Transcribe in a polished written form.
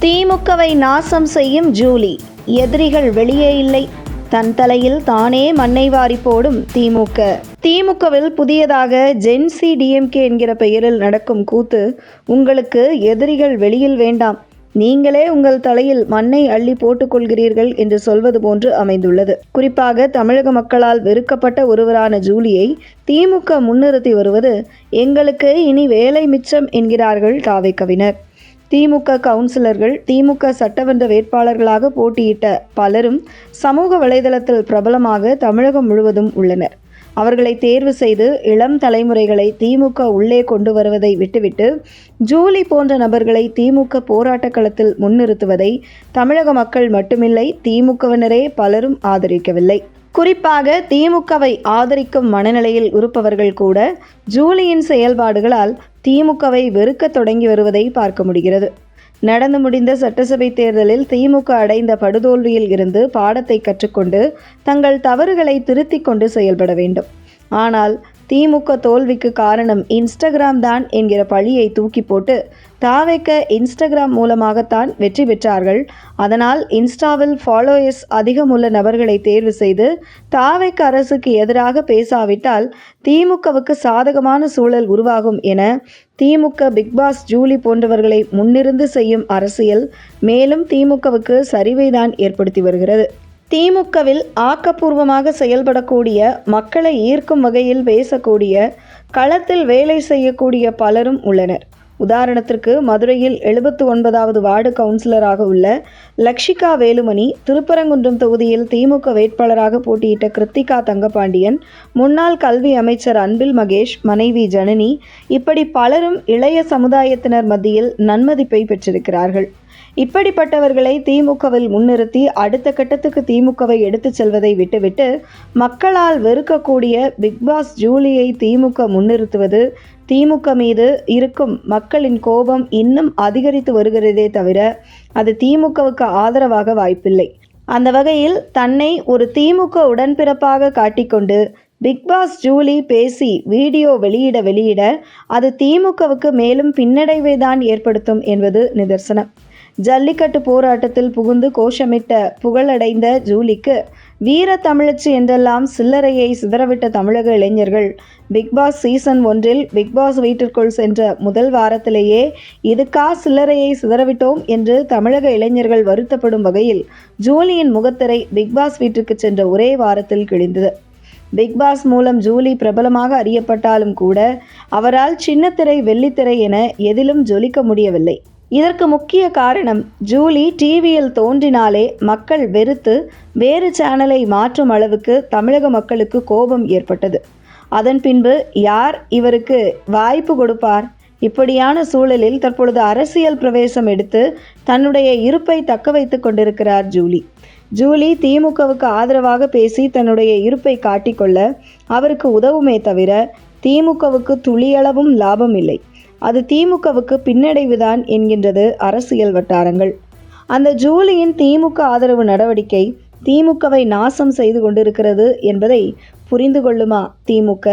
திமுகவை நாசம் செய்யும் ஜூலி, எதிரிகள் வெளியே இல்லை, தன் தலையில் தானே மண்ணை வாரி போடும் திமுக. திமுகவில் புதியதாக ஜென்சி டிஎம்கே என்கிற பெயரில் நடக்கும் கூத்து, உங்களுக்கு எதிரிகள் வெளியில் வேண்டாம், நீங்களே உங்கள் தலையில் மண்ணை அள்ளி போட்டுக்கொள்கிறீர்கள் என்று சொல்வது போன்று அமைந்துள்ளது. குறிப்பாக தமிழக மக்களால் வெறுக்கப்பட்ட ஒருவரான ஜூலியை திமுக முன்னிறுத்தி வருவது, எங்களுக்கு இனி வேலை மிச்சம் என்கிறார்கள் தாவேக்கவினர். திமுக கவுன்சிலர்கள், திமுக சட்டமன்ற வேட்பாளர்களாக போட்டியிட்ட பலரும் சமூக வலைதளத்தில் பிரபலமாக தமிழகம் முழுவதும் உள்ளனர். அவர்களை தேர்வு செய்து இளம் தலைமுறைகளை திமுக உள்ளே கொண்டு வருவதை விட்டுவிட்டு ஜூலி போன்ற நபர்களை திமுக போராட்ட களத்தில் முன்னிறுத்துவதை தமிழக மக்கள் மட்டுமில்லை, திமுகவினரே பலரும் ஆதரிக்கவில்லை. குறிப்பாக திமுகவை ஆதரிக்கும் மனநிலையில் இருப்பவர்கள் கூட ஜூலியின் செயல்பாடுகளால் திமுகவை வெறுக்க தொடங்கி வருவதை பார்க்க முடிகிறது. நடந்து முடிந்த சட்டசபை தேர்தலில் திமுக அடைந்த படுதோல்வியில் இருந்து பாடத்தை கற்றுக்கொண்டு தங்கள் தவறுகளை திருத்திக் கொண்டு செயல்பட வேண்டும். ஆனால் திமுக தோல்விக்கு காரணம் இன்ஸ்டாகிராம் தான் என்கிற பழியை தூக்கி போட்டு தாவேக்க இன்ஸ்டாகிராம் மூலமாகத்தான் வெற்றி பெற்றார்கள், அதனால் இன்ஸ்டாவில் ஃபாலோயர்ஸ் அதிகமுள்ள நபர்களை தேர்வு செய்து தாவேக்க அரசுக்கு எதிராக பேசாவிட்டால் திமுகவுக்கு சாதகமான சூழல் உருவாகும் என திமுக பிக்பாஸ் ஜூலி போன்றவர்களை முன்னிருந்து செய்யும் அரசியல் மேலும் திமுகவுக்கு சரிவைதான் ஏற்படுத்தி வருகிறது. திமுகவில் ஆக்கப்பூர்வமாக செயல்படக்கூடிய, மக்களை ஈர்க்கும் வகையில் பேசக்கூடிய, களத்தில் வேலை செய்யக்கூடிய பலரும் உள்ளனர். உதாரணத்திற்கு மதுரையில் 79வது வார்டு கவுன்சிலராக உள்ள லக்ஷிகா வேலுமணி, திருப்பரங்குன்றம் தொகுதியில் திமுக வேட்பாளராக போட்டியிட்ட கிருத்திகா தங்கபாண்டியன், முன்னாள் கல்வி அமைச்சர் அன்பில் மகேஷ் மனைவி ஜனனி, இப்படி பலரும் இளைய சமுதாயத்தினர் மத்தியில் நன்மதிப்பை பெற்றிருக்கிறார்கள். இப்படிப்பட்டவர்களை திமுகவில் முன்னிறுத்தி அடுத்த கட்டத்துக்கு திமுகவை எடுத்துச் செல்வதை விட்டுவிட்டு மக்களால் வெறுக்கக்கூடிய பிக்பாஸ் ஜூலியை திமுக முன்னிறுத்துவது திமுக மீது இருக்கும் மக்களின் கோபம் இன்னும் அதிகரித்து வருகிறதே தவிர அது திமுகவுக்கு ஆதரவாக வாய்ப்பில்லை. அந்த வகையில் தன்னை ஒரு திமுக உடன்பிறப்பாக காட்டிக்கொண்டு பிக்பாஸ் ஜூலி பேசி வீடியோ வெளியிட அது திமுகவுக்கு மேலும் பின்னடைவை தான் ஏற்படுத்தும் என்பது நிதர்சனம். ஜல்லிக்கட்டு போராட்டத்தில் புகுந்து கோஷமிட்ட புகழடைந்த ஜூலிக்கு வீர தமிழச்சி என்றெல்லாம் சில்லறையை சிதறவிட்ட தமிழக இளைஞர்கள் பிக்பாஸ் சீசன் 1 பிக்பாஸ் வீட்டிற்குள் சென்ற முதல் வாரத்திலேயே இதுக்கா சில்லறையை சிதறவிட்டோம் என்று தமிழக இளைஞர்கள் வருத்தப்படும் வகையில் ஜூலியின் முகத்திரை பிக்பாஸ் வீட்டிற்கு சென்ற ஒரே வாரத்தில் கிழிந்தது. பிக்பாஸ் மூலம் ஜூலி பிரபலமாக அறியப்பட்டாலும் கூட அவரால் சின்னத்திரை வெள்ளித்திரை என எதிலும் ஜொலிக்க முடியவில்லை. இதற்கு முக்கிய காரணம், ஜூலி டிவியில் தோன்றினாலே மக்கள் வெறுத்து வேறு சேனலை மாற்றும் அளவுக்கு தமிழக மக்களுக்கு கோபம் ஏற்பட்டது. அதன் பின்பு யார் இவருக்கு வாய்ப்பு கொடுப்பார்? இப்படியான சூழலில் தற்பொழுது அரசியல் பிரவேசம் எடுத்து தன்னுடைய இருப்பை தக்க வைத்து கொண்டிருக்கிறார் ஜூலி. ஜூலி திமுகவுக்கு ஆதரவாக பேசி தன்னுடைய இருப்பை காட்டிக்கொள்ள அவருக்கு உதவுமே தவிர திமுகவுக்கு துளியளவும் லாபம் இல்லை. அது திமுகவுக்கு பின்னடைவுதான் என்கின்றது அரசியல் வட்டாரங்கள். அந்த ஜூலியின் திமுக ஆதரவு நடவடிக்கை திமுகவை நாசம் செய்து கொண்டிருக்கிறது என்பதை புரிந்து கொள்ளுமா திமுக?